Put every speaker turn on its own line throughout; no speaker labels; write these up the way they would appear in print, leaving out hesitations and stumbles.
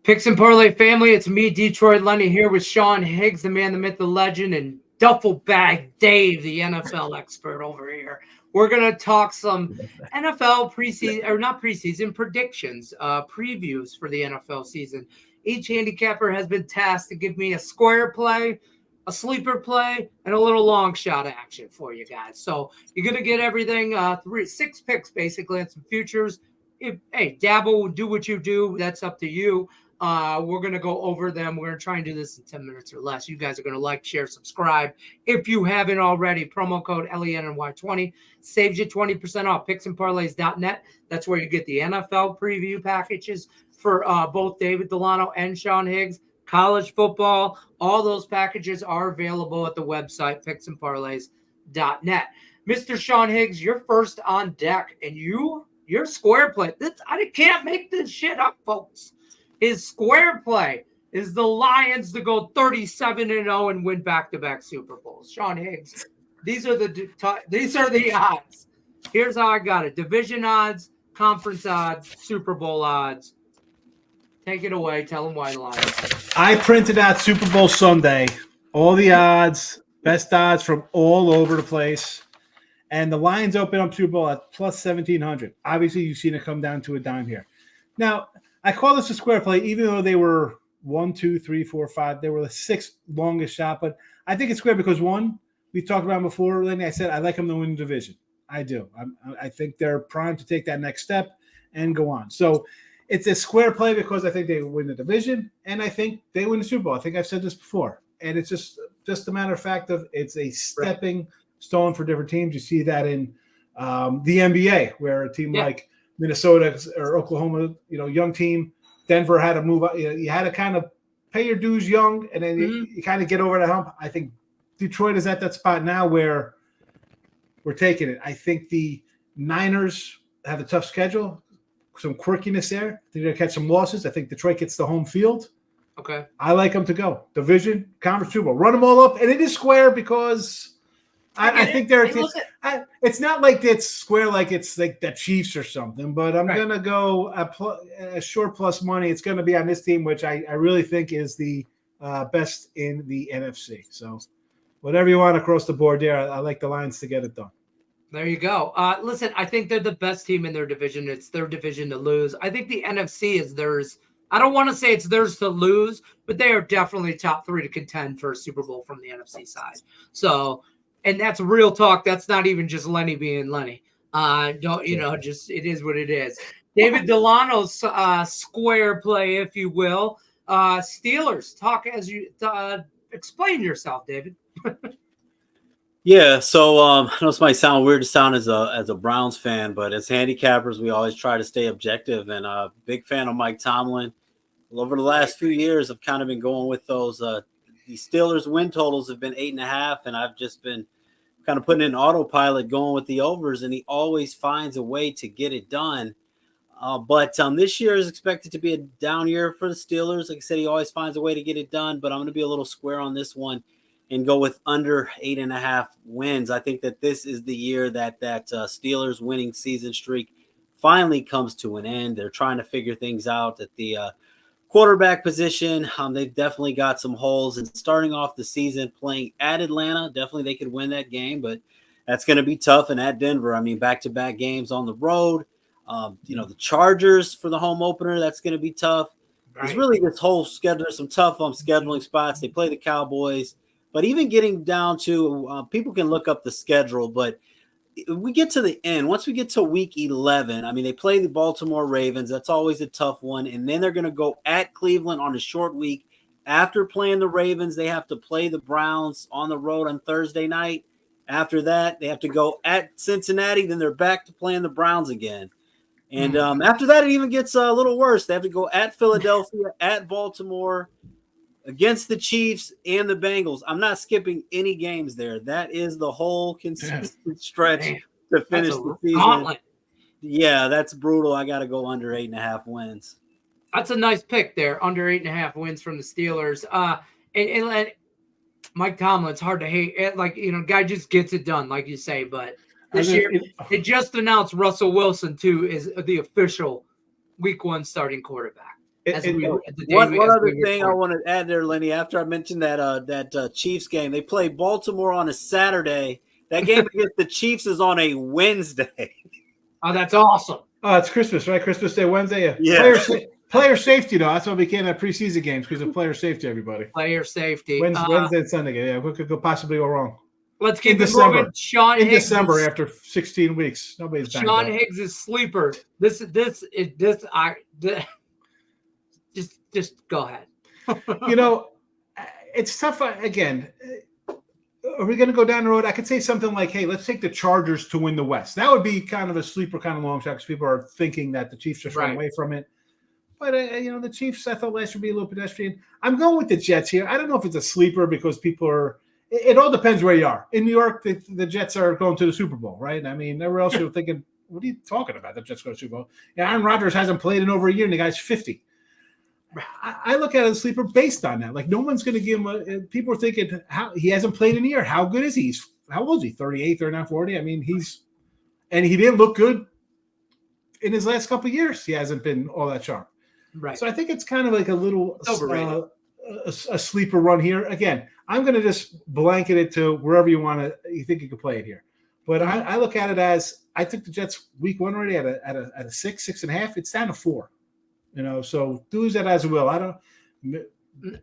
Picks and Parlay family, it's me, Detroit Lenny, here with Sean Higgs, the man, the myth, the legend, and Duffel Bag Dave, the NFL expert over here. We're going to talk some NFL preseason, or not preseason, predictions, previews for the NFL season. Each handicapper has been tasked to give me a square play, a sleeper play, and a little long shot action for you guys. So you're going to get everything, 6 picks basically, and some futures. Hey, dabble, do what you do. That's up to you. We're going to go over them. We're going to try and do this in 10 minutes or less. You guys are going to like, share, subscribe. If you haven't already, promo code LENNY20 saves you 20% off. Picksandparlays.net. That's where you get the NFL preview packages for both David Delano and Sean Higgs. College football, all those packages are available at the website, picksandparlays.net. Mr. Sean Higgs, you're first on deck, and your square play. I can't make this shit up, folks. His square play is the Lions to go 37-0 and win back-to-back Super Bowls. Sean Higgs, these are the odds. Here's how I got it: division odds, conference odds, Super Bowl odds. Take it away. Tell them why the Lions.
I printed out Super Bowl Sunday, all the odds, best odds from all over the place. And the Lions open up Super Bowl at plus 1,700. Obviously, you've seen it come down to a dime here. Now, I call this a square play, even though they were 1, 2, 3, 4, 5. They were the 6th longest shot. But I think it's square because, one, we've talked about before, Lenny. I said I like them to win the division. I do. I think they're primed to take that next step and go on. So it's a square play because I think they win the division, and I think they win the Super Bowl. I think I've said this before. And it's just a matter of fact of it's a stepping stone for different teams. You see that in the NBA, where a team like Minnesota or Oklahoma, young team, Denver had to move up. You had to kind of pay your dues young, and then you kind of get over the hump. I think Detroit is at that spot now where we're taking it. I think the Niners have a tough schedule, some quirkiness there. I think they're going to catch some losses. I think Detroit gets the home field.
Okay.
I like them to go. Division, conference, Super Bowl. Run them all up, and it is square because I think they're it's not like it's square like it's like the Chiefs or something, but I'm going to go a short plus money. It's going to be on this team, which I really think is the best in the NFC. So whatever you want across the board there, I like the Lions to get it done.
There you go. Listen, I think they're the best team in their division. It's their division to lose. I think the NFC is theirs. I don't want to say it's theirs to lose, but they are definitely top 3 to contend for a Super Bowl from the NFC side. So, and that's real talk. That's not even just Lenny being Lenny. Just it is what it is. David Delano's square play, if you will. Steelers, talk as you explain yourself, David.
Yeah, so I know this might sound weird to sound as a Browns fan, but as handicappers, we always try to stay objective. And big fan of Mike Tomlin. Well, over the last few years, I've kind of been going with those. The Steelers win totals have been 8.5, and I've just been kind of putting in autopilot, going with the overs, and he always finds a way to get it done. But this year is expected to be a down year for the Steelers. Like I said, he always finds a way to get it done, but I'm going to be a little square on this one and go with under 8.5 wins. I think that this is the year that Steelers winning season streak finally comes to an end. They're trying to figure things out at the quarterback position. They've definitely got some holes, and starting off the season playing at Atlanta, definitely they could win that game, but that's going to be tough. And at Denver, I mean, back-to-back games on the road. The Chargers for the home opener, that's going to be tough. Right. It's really this whole schedule. There's some tough scheduling spots. They play the Cowboys. But even getting down to people can look up the schedule, but we get to the end. Once we get to week 11, I mean, they play the Baltimore Ravens. That's always a tough one. And then they're going to go at Cleveland on a short week. After playing the Ravens, they have to play the Browns on the road on Thursday night. After that, they have to go at Cincinnati. Then they're back to playing the Browns again. And after that, it even gets a little worse. They have to go at Philadelphia, at Baltimore, against the Chiefs and the Bengals. I'm not skipping any games there. That is the whole consistent stretch to finish the season. Gauntlet. Yeah, that's brutal. I got to go under 8.5 wins.
That's a nice pick there, under 8.5 wins from the Steelers. And Mike Tomlin, it's hard to hate. Guy just gets it done, like you say. But this year, they just announced Russell Wilson, too, is the official Week 1 starting quarterback.
One other thing I want to add there, Lenny. After I mentioned that Chiefs game, they play Baltimore on a Saturday. That game against the Chiefs is on a Wednesday.
Oh, that's awesome.
Oh, it's Christmas, right? Christmas Day, Wednesday.
Yeah.
Player safety, though. That's why we can't have preseason games because of player safety, everybody.
Player safety.
Wednesday and Sunday. Yeah, what could possibly go wrong?
Let's keep it moving. Sean Higgs
December after 16 weeks. Nobody's banged
Sean
up.
Higgs is sleeper. Just go ahead.
It's tough. Again, are we going to go down the road? I could say something like, hey, let's take the Chargers to win the West. That would be kind of a sleeper, kind of long shot because people are thinking that the Chiefs just run away from it. But, the Chiefs, I thought last year would be a little pedestrian. I'm going with the Jets here. I don't know if it's a sleeper because people are – it all depends where you are. In New York, the Jets are going to the Super Bowl, right? I mean, everywhere else you're thinking, what are you talking about? The Jets go to the Super Bowl. Yeah, Aaron Rodgers hasn't played in over a year, and the guy's 50. I look at it as a sleeper based on that. Like, no one's going to give him people are thinking, how he hasn't played in a year. How good is he? How old is he? 38, 39, 40? I mean, and he didn't look good in his last couple of years. He hasn't been all that sharp.
Right.
So I think it's kind of like a little a sleeper run here. Again, I'm going to just blanket it to wherever you think you could play it here. But I look at it as I took the Jets week one already at a 6.5. It's down to 4. So do that as will. I don't.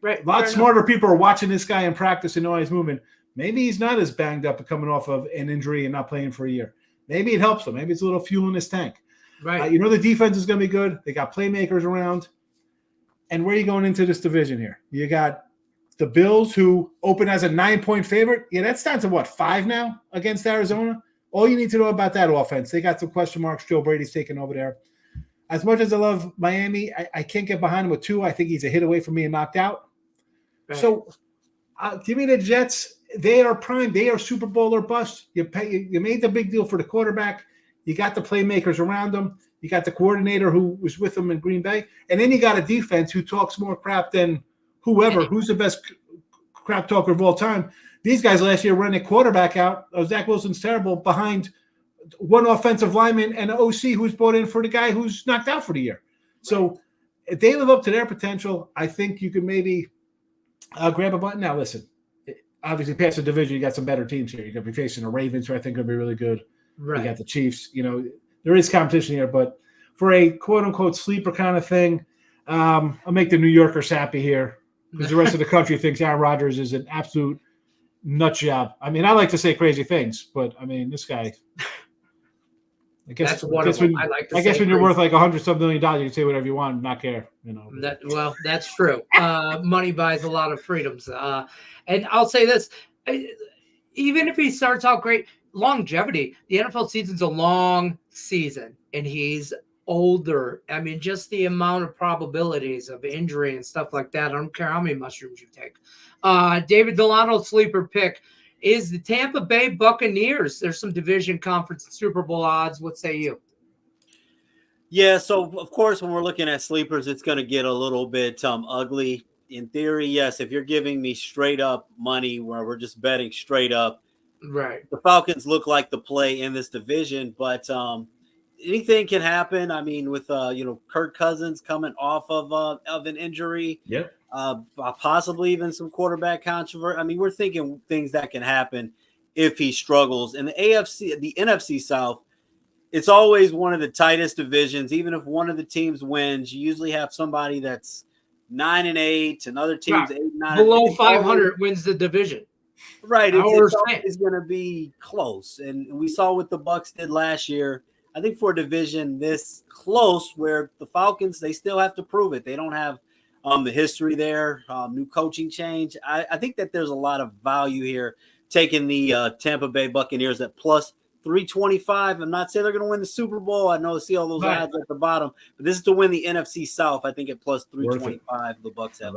Right. A lot smarter people are watching this guy in practice and know he's moving. Maybe he's not as banged up and coming off of an injury and not playing for a year. Maybe it helps him. Maybe it's a little fuel in his tank.
Right.
The defense is going to be good. They got playmakers around. And where are you going into this division here? You got the Bills, who open as a 9-point favorite. Yeah, that's down to 5 now against Arizona. All you need to know about that offense, they got some question marks. Joe Brady's taking over there. As much as I love Miami, I can't get behind him with 2. I think he's a hit away from being knocked out. Right. So give me the Jets. They are prime. They are Super Bowl or bust. You made the big deal for the quarterback. You got the playmakers around them. You got the coordinator who was with them in Green Bay. And then you got a defense who talks more crap than whoever. Who's the best crap talker of all time? These guys last year running a quarterback out. Zach Wilson's terrible behind one offensive lineman and an OC who's brought in for the guy who's knocked out for the year. So if they live up to their potential, I think you could maybe grab a button. Now, listen, obviously past the division, you got some better teams here. You're going to be facing the Ravens, who I think will be really good. Right. You got the Chiefs. There is competition here, but for a quote-unquote sleeper kind of thing, I'll make the New Yorkers happy here because the rest of the country thinks Aaron Rodgers is an absolute nut job. I mean, I like to say crazy things, but, I mean, this guy – I guess when you're worth like $100-some million, you can say whatever you want and not care.
That's true. Money buys a lot of freedoms. And I'll say this: even if he starts out great, longevity. The NFL season's a long season, and he's older. I mean, just the amount of probabilities of injury and stuff like that. I don't care how many mushrooms you take. David Delano, sleeper pick. Is the Tampa Bay Buccaneers. There's some division conference and Super Bowl odds. What say you?
Yeah, so of course, when we're looking at sleepers, it's going to get a little bit ugly. In theory, yes, if you're giving me straight up money where we're just betting straight up,
right?
The Falcons look like the play in this division, but anything can happen. I mean, with Kirk Cousins coming off of an injury.
Yep.
Possibly even some quarterback controversy. I mean, we're thinking things that can happen if he struggles. In the NFC South, it's always one of the tightest divisions. Even if one of the teams wins, you usually have somebody that's 9-8, another team's 8-9.
Below 500 wins the division.
Right. It's always going to be close. And we saw what the Bucs did last year. I think for a division this close where the Falcons, they still have to prove it. They don't have the history there, new coaching change. I think that there's a lot of value here taking the Tampa Bay Buccaneers at plus 325. I'm not saying they're going to win the Super Bowl. I know I see all those odds at the bottom, but this is to win the NFC South. I think at plus 325, the Bucs have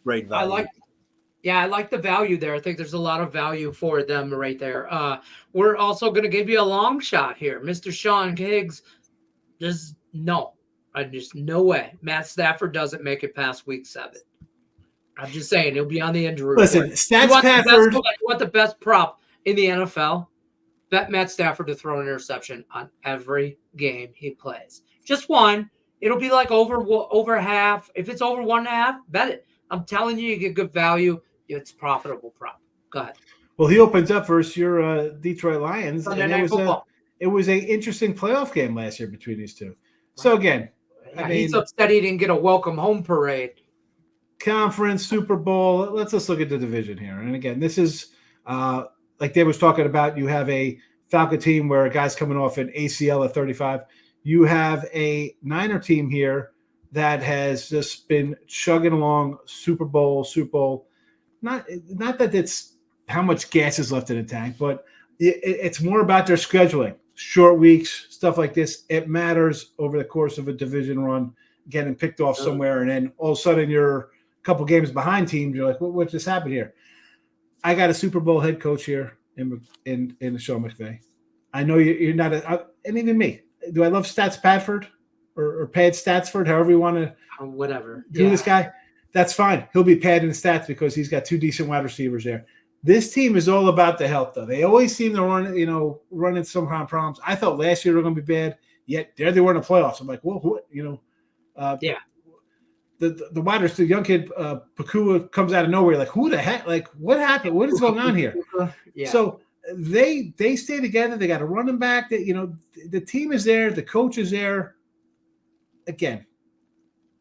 great value.
I like the value there. I think there's a lot of value for them right there. We're also going to give you a long shot here. Mr. Sean Higgs, just no way. Matt Stafford doesn't make it past week 7. I'm just saying he'll be on the injury report.
Listen, Stafford.
You want the best prop in the NFL? Bet Matt Stafford to throw an interception on every game he plays. Just one. It'll be like over half. If it's over 1.5, bet it. I'm telling you, you get good value. It's profitable prop. Go ahead.
Well, he opens up versus your Detroit Lions,
Sunday
and
Night Football.
It was a interesting playoff game last year between these two. So again,
yeah, he's upset he didn't get a welcome home parade.
Conference, Super Bowl. Let's just look at the division here. And again, this is like Dave was talking about. You have a Falcon team where a guy's coming off an ACL at 35. You have a Niner team here that has just been chugging along Super Bowl. Not that it's how much gas is left in the tank, but it's more about their scheduling. Short weeks, stuff like this. It matters over the course of a division run, getting picked off somewhere, and then all of a sudden you're a couple games behind teams. You're like, what just happened here? I got a Super Bowl head coach here in Sean McVay. I know you're not and even me. Do I love Stats Padford or Pad Statsford, however you want to
whatever
do this guy? That's fine. He'll be padding the stats because he's got 2 decent wide receivers there. This team is all about the health, though. They always seem to run into some kind of problems. I thought last year they were going to be bad, yet there they were in the playoffs. I'm like, well, what? The wide receiver, the young kid, Pakua, comes out of nowhere. Like, who the heck? Like, what happened? What is going on here?
Yeah.
So they stay together. They got a running back. That the team is there. The coach is there. Again,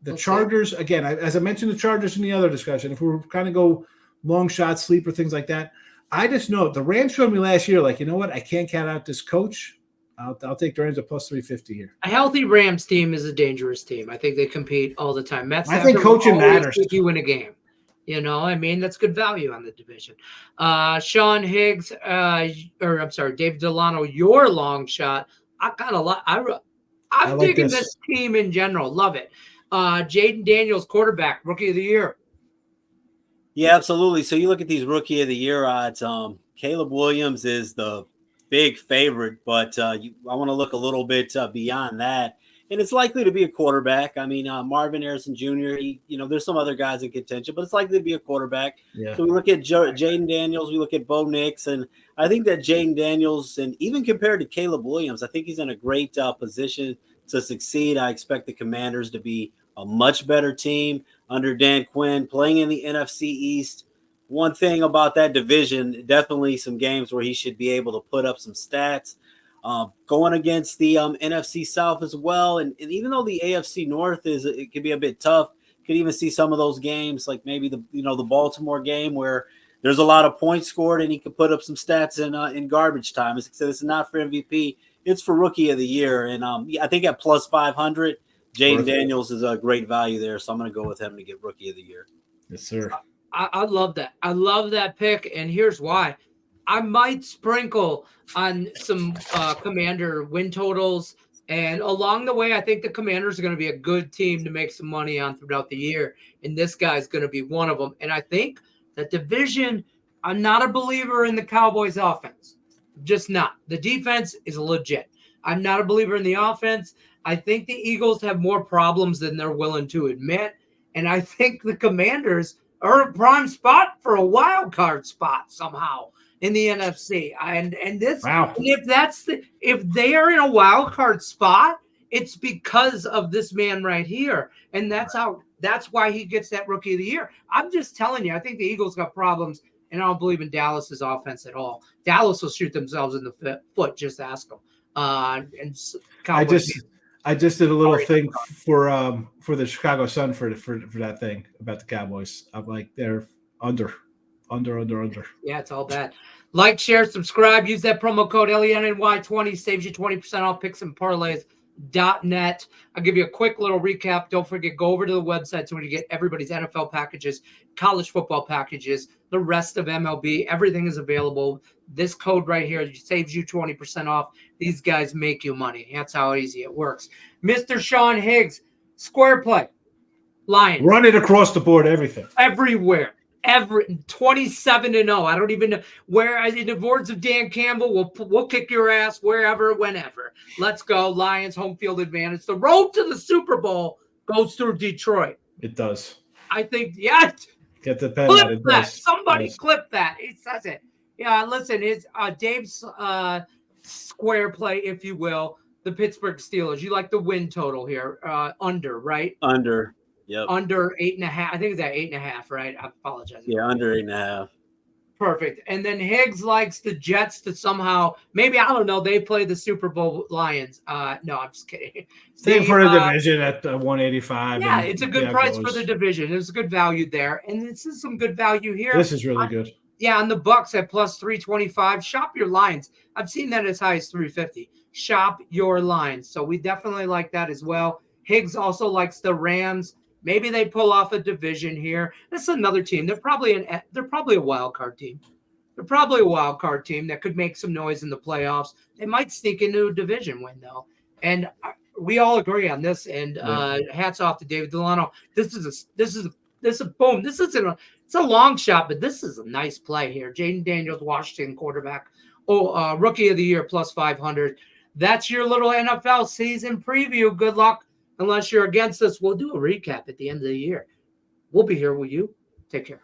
the Chargers. Again, as I mentioned, the Chargers in the other discussion. If we were kind of go long shot, sleeper, things like that. I just know the Rams showed me last year, like, you know what? I can't count out this coach. I'll take the Rams at plus 350 here.
A healthy Rams team is a dangerous team. I think they compete all the time. I
think coaching matters.
You win a game. That's good value on the division. Sean Higgs, Dave Delano, your long shot. I'm digging this team in general. Love it. Jaden Daniels, quarterback, rookie of the year.
Yeah, absolutely. So you look at these rookie of the year odds. Caleb Williams is the big favorite, but I want to look a little bit beyond that. And it's likely to be a quarterback. I mean, Marvin Harrison Jr., there's some other guys in contention, but it's likely to be a quarterback. Yeah. So we look at Jaden Daniels, we look at Bo Nix, and I think that Jaden Daniels, and even compared to Caleb Williams, I think he's in a great position to succeed. I expect the Commanders to be a much better team under Dan Quinn, playing in the NFC East. One thing about that division, definitely some games where he should be able to put up some stats. Going against the NFC South as well. And even though the AFC North it can be a bit tough, could even see some of those games, like maybe the Baltimore game where there's a lot of points scored and he could put up some stats in garbage time. This is not for MVP. It's for rookie of the year. And I think at plus 500, Jaden Daniels is a great value there. So I'm going to go with him to get rookie of the year.
Yes, sir.
I love that. I love that pick. And here's why. I might sprinkle on some Commander win totals. And along the way, I think the Commanders are going to be a good team to make some money on throughout the year. And this guy's going to be one of them. And I think that division, I'm not a believer in the Cowboys offense. Just not. The defense is legit. I'm not a believer in the offense. I think the Eagles have more problems than they're willing to admit. And I think the Commanders are a prime spot for a wild card spot somehow in the NFC. And if they are in a wild card spot, it's because of this man right here. And that's why he gets that rookie of the year. I'm just telling you, I think the Eagles got problems, and I don't believe in Dallas's offense at all. Dallas will shoot themselves in the foot. Just ask them. And
I just did a little thing for the Chicago Sun for that thing about the Cowboys. I'm like, they're under.
Yeah, it's all bad. Like, share, subscribe. Use that promo code LENNY20. Saves you 20% off picks and parlays.net. I'll give you a quick little recap. Don't forget, go over to the website so you get everybody's NFL packages, college football packages, the rest of MLB. Everything is available. This code right here saves you 20% off. These guys make you money. That's how easy it works. Mr. Sean Higgs, square play. Lions.
Run it across the board, everything.
Everywhere. 27-0. I don't even know where. In the words of Dan Campbell, we'll kick your ass wherever, whenever. Let's go. Lions home field advantage. The road to the Super Bowl goes through Detroit.
It does.
I think, yeah.
Get the pen
clip
out. It
that.
does.
Somebody clip that. It says it. Yeah, listen, it's Dave's square play, if you will. the Pittsburgh Steelers. You like the win total here, under, right?
Under. Yep.
Under 8.5. I think it's at 8.5, right? I apologize.
Yeah, under 8.5.
Perfect. And then Higgs likes the Jets to somehow, maybe, I don't know, they play the Super Bowl Lions. No, I'm just kidding.
Same for the division at 185.
Yeah, it's a good price for the division. There's a good value there. And this is some good value here.
This is really good.
Yeah, on the Bucks at plus 325. Shop your lines. I've seen that as high as 350. Shop your lines. So we definitely like that as well. Higgs also likes the Rams. Maybe they pull off a division here. This is another team. They're probably a wild card team. They're probably a wild card team that could make some noise in the playoffs. They might sneak into a division win though. And we all agree on this. And hats off to David Delano. This is a boom. It's a long shot, but this is a nice play here. Jaden Daniels, Washington quarterback. Rookie of the year plus 500. That's your little NFL season preview. Good luck. Unless you're against us, we'll do a recap at the end of the year. We'll be here with you. Take care.